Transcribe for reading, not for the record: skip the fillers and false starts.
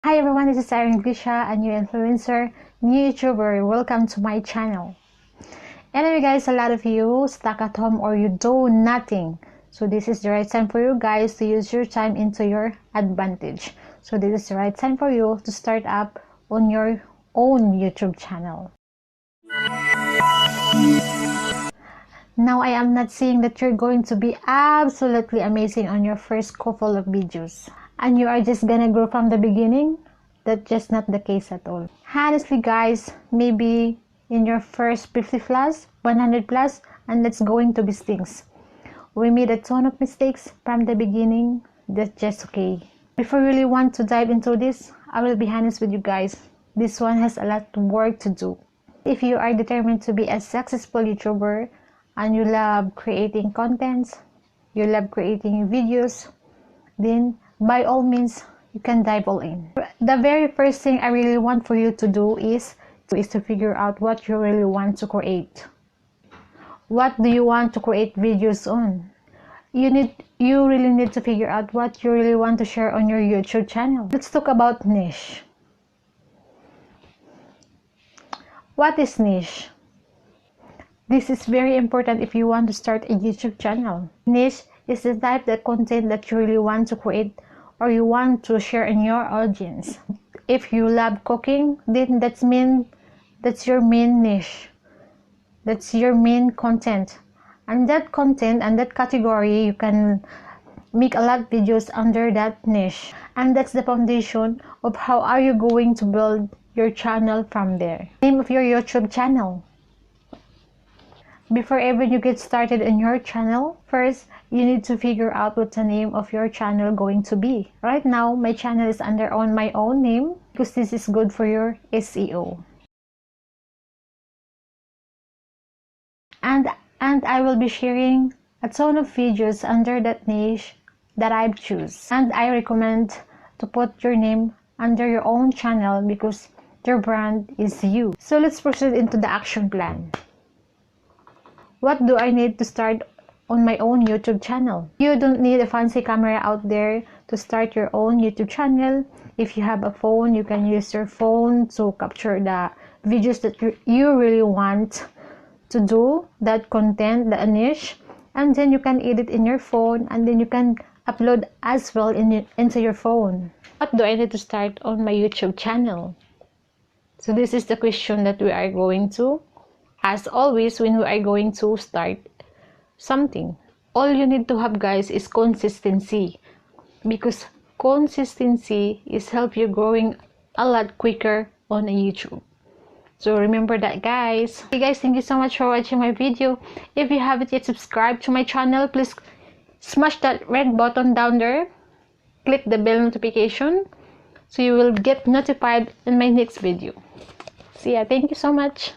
Hi everyone, this is Irene Iglesia, a new influencer, new YouTuber. Welcome to my channel. Anyway guys, a lot of you stuck at home or you do nothing. So this is the right time for you guys to use your time into your advantage. So this is the right time for you to start up on your own YouTube channel. Now I am not saying that you're going to be absolutely amazing on your first couple of videos and you are just gonna grow from the beginning. That's just not the case at all. Honestly guys, maybe in your first 50 plus, 100 plus, and that's going to be stings. We made a ton of mistakes from the beginning. That's just okay. Before you really want to dive into this, I will be honest with you guys. This one has a lot of work to do. If you are determined to be a successful YouTuber and you love creating contents, you love creating videos, then by all means you can dive all in. The very first thing I really want for you to do is to figure out what you really want to create. What do you want to create videos on? You really need to figure out what you really want to share on your YouTube channel. Let's talk about niche. What is niche? This is very important if you want to start a YouTube channel. Niche is the type of content that you really want to create or you want to share in your audience. If you love cooking, then that's your main niche. That's your main content. And that content and that category, you can make a lot of videos under that niche. And that's the foundation of how are you going to build your channel from there. Name of your YouTube channel. Before ever you get started in your channel, first you need to figure out what the name of your channel going to be. Right now, my channel is under my own name because this is good for your SEO. And I will be sharing a ton of videos under that niche that I've choose. And I recommend to put your name under your own channel because your brand is you. So let's proceed into the action plan. What do I need to start on my own YouTube channel? You don't need a fancy camera out there to start your own YouTube channel. If you have a phone, you can use your phone to capture the videos that you really want to do, that content, the niche, and then you can edit in your phone and then you can upload as well into your phone. What do I need to start on my YouTube channel? So this is the question that we are going to, as always, when we are going to start something. All you need to have guys is consistency, because consistency is help you growing a lot quicker on a YouTube. So remember that guys. Hey guys, thank you so much for watching my video. If you haven't yet subscribed to my channel, please smash that red button down there. Click the bell notification so you will get notified in my next video. See ya. Thank you so much.